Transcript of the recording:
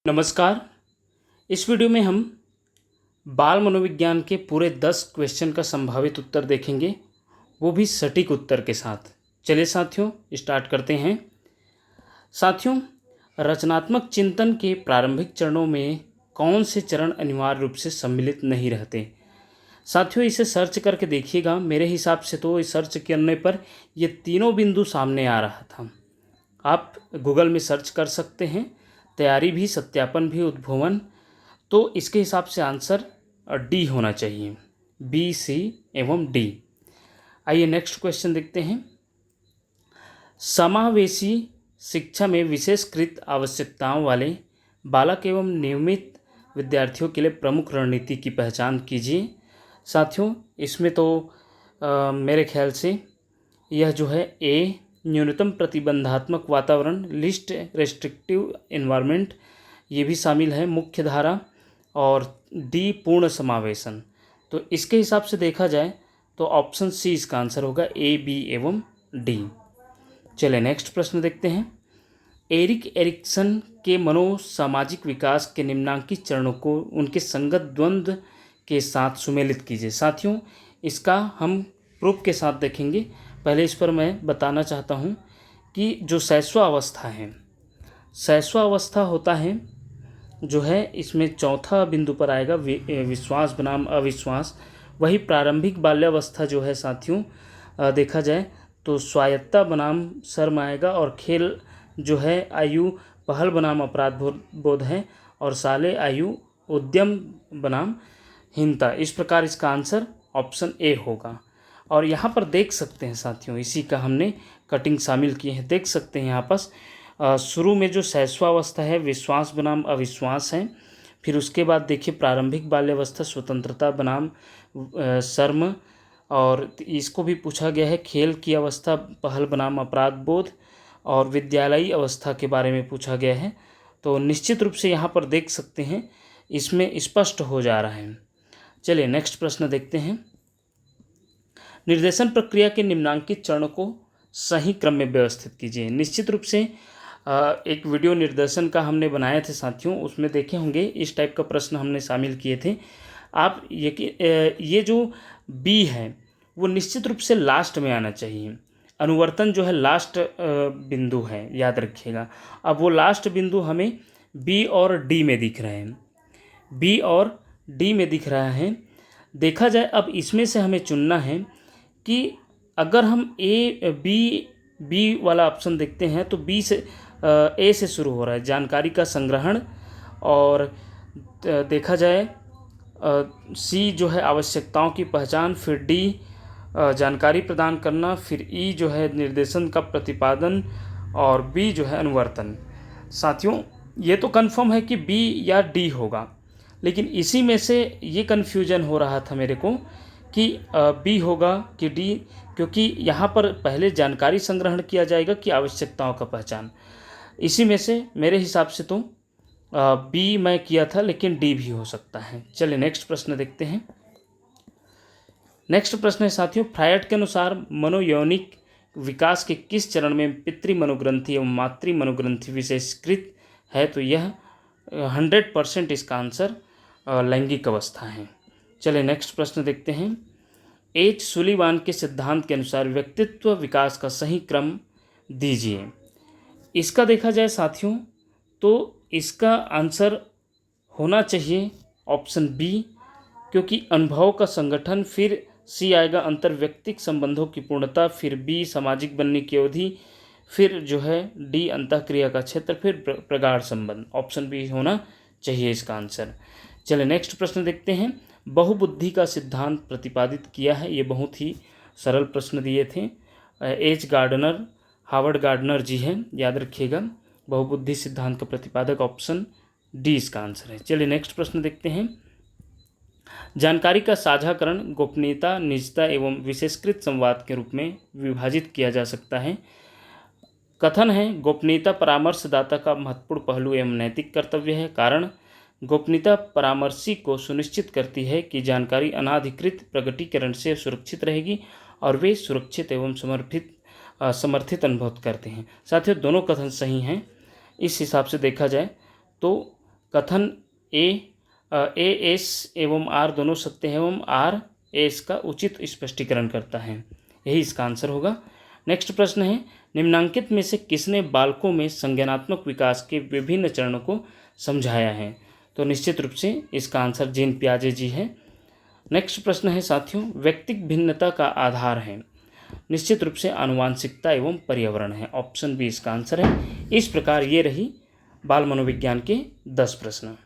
नमस्कार। इस वीडियो में हम बाल मनोविज्ञान के पूरे 10 क्वेश्चन का संभावित उत्तर देखेंगे, वो भी सटीक उत्तर के साथ। चलिए साथियों स्टार्ट करते हैं। साथियों, रचनात्मक चिंतन के प्रारंभिक चरणों में कौन से चरण अनिवार्य रूप से सम्मिलित नहीं रहते? साथियों, इसे सर्च करके देखिएगा। मेरे हिसाब से तो इस सर्च करने पर ये तीनों बिंदु सामने आ रहा था। आप गूगल में सर्च कर सकते हैं, तैयारी भी, सत्यापन भी, उद्भवन। तो इसके हिसाब से आंसर डी होना चाहिए, बी, सी एवं डी। आइए नेक्स्ट क्वेश्चन देखते हैं। समावेशी शिक्षा में विशेषकृत आवश्यकताओं वाले बालक एवं नियमित विद्यार्थियों के लिए प्रमुख रणनीति की पहचान कीजिए। साथियों, इसमें तो मेरे ख्याल से यह जो है ए, न्यूनतम प्रतिबंधात्मक वातावरण, लिस्ट रेस्ट्रिक्टिव एनवायरनमेंट, ये भी शामिल है मुख्य धारा, और डी पूर्ण समावेशन। तो इसके हिसाब से देखा जाए तो ऑप्शन सी इसका आंसर होगा, ए, बी एवं डी। चलिए नेक्स्ट प्रश्न देखते हैं। एरिक एरिक्सन के मनोसामाजिक विकास के निम्नांकित चरणों को उनके संगत द्वंद्व के साथ सुमेलित कीजिए। साथियों, इसका हम प्रूफ के साथ देखेंगे। पहले इस पर मैं बताना चाहता हूँ कि जो शैशवावस्था है, शैशवावस्था होता है जो है, इसमें चौथा बिंदु पर आएगा विश्वास बनाम अविश्वास। वही प्रारंभिक बाल्यावस्था जो है साथियों, देखा जाए तो स्वायत्तता बनाम शर्म आएगा, और खेल जो है आयु पहल बनाम अपराध बोध है, और साले आयु उद्यम बनाम हीनता। इस प्रकार इसका आंसर ऑप्शन ए होगा। और यहाँ पर देख सकते हैं साथियों, इसी का हमने कटिंग शामिल की है। देख सकते हैं यहाँ पर शुरू में जो शैशवावस्था है विश्वास बनाम अविश्वास है। फिर उसके बाद देखिए प्रारंभिक बाल्यावस्था स्वतंत्रता बनाम शर्म, और इसको भी पूछा गया है खेल की अवस्था पहल बनाम अपराध बोध, और विद्यालयी अवस्था के बारे में पूछा गया है। तो निश्चित रूप से यहाँ पर देख सकते हैं इसमें स्पष्ट हो जा रहा है। चलिए नेक्स्ट प्रश्न देखते हैं। निर्देशन प्रक्रिया के निम्नांकित चरणों को सही क्रम में व्यवस्थित कीजिए। निश्चित रूप से एक वीडियो निर्देशन का हमने बनाए थे साथियों, उसमें देखे होंगे इस टाइप का प्रश्न हमने शामिल किए थे। आप ये जो बी है वो निश्चित रूप से लास्ट में आना चाहिए। अनुवर्तन जो है लास्ट बिंदु है, याद रखिएगा। अब वो लास्ट बिंदु हमें बी और डी में दिख रहे हैं, बी और डी में दिख रहा है। देखा जाए अब इसमें से हमें चुनना है कि अगर हम बी वाला ऑप्शन देखते हैं तो बी से ए से शुरू हो रहा है, जानकारी का संग्रहण, और देखा जाए सी जो है आवश्यकताओं की पहचान, फिर डी जानकारी प्रदान करना, फिर ई जो है निर्देशन का प्रतिपादन, और बी जो है अनुवर्तन। साथियों, ये तो कंफर्म है कि बी या डी होगा, लेकिन इसी में से ये कन्फ्यूजन हो रहा था मेरे को कि बी होगा कि डी, क्योंकि यहाँ पर पहले जानकारी संग्रहण किया जाएगा कि आवश्यकताओं का पहचान। इसी में से मेरे हिसाब से तो बी मैं किया था, लेकिन डी भी हो सकता है। चलिए नेक्स्ट प्रश्न देखते हैं। नेक्स्ट प्रश्न है साथियों, फ्रायड के अनुसार मनोयौनिक विकास के किस चरण में पितृ मनोग्रंथि एवं मातृ मनोग्रंथि विशेषकृत है? तो यह 100% इसका आंसर लैंगिक अवस्था है। चलिए नेक्स्ट प्रश्न देखते हैं। एच सुलिवान के सिद्धांत के अनुसार व्यक्तित्व विकास का सही क्रम दीजिए। इसका देखा जाए साथियों तो इसका आंसर होना चाहिए ऑप्शन बी, क्योंकि अनुभव का संगठन, फिर सी आएगा अंतर्व्यक्तिक संबंधों की पूर्णता, फिर बी सामाजिक बनने की अवधि, फिर जो है डी अंतःक्रिया का क्षेत्र, फिर प्रगाढ़ संबंध। ऑप्शन बी होना चाहिए इसका आंसर। चलिए नेक्स्ट प्रश्न देखते हैं। बहुबुद्धि का सिद्धांत प्रतिपादित किया है। ये बहुत ही सरल प्रश्न दिए थे। एच गार्डनर, हावर्ड गार्डनर जी हैं, याद रखिएगा। बहुबुद्धि सिद्धांत का प्रतिपादक ऑप्शन डी इसका आंसर है। चलिए नेक्स्ट प्रश्न देखते हैं। जानकारी का साझाकरण गोपनीयता, निजता एवं विशेषकृत संवाद के रूप में विभाजित किया जा सकता है। कथन है गोपनीयता परामर्शदाता का महत्वपूर्ण पहलू एवं नैतिक कर्तव्य है। कारण गोपनीयता परामर्शी को सुनिश्चित करती है कि जानकारी अनाधिकृत प्रकटीकरण से सुरक्षित रहेगी और वे सुरक्षित एवं समर्थित अनुभव करते हैं। साथियों, दोनों कथन सही हैं। इस हिसाब से देखा जाए तो कथन ए एस एवं आर दोनों सत्य है एवं आर एस का उचित स्पष्टीकरण करता है। यही इसका आंसर होगा। नेक्स्ट प्रश्न है, निम्नांकित में से किसने बालकों में संज्ञानात्मक विकास के विभिन्न चरणों को समझाया है? तो निश्चित रूप से इसका आंसर जीन पियाजे जी है। नेक्स्ट प्रश्न है साथियों, व्यक्तिक भिन्नता का आधार है? निश्चित रूप से आनुवांशिकता एवं पर्यावरण है। ऑप्शन बी इसका आंसर है। इस प्रकार ये रही बाल मनोविज्ञान के 10 प्रश्न।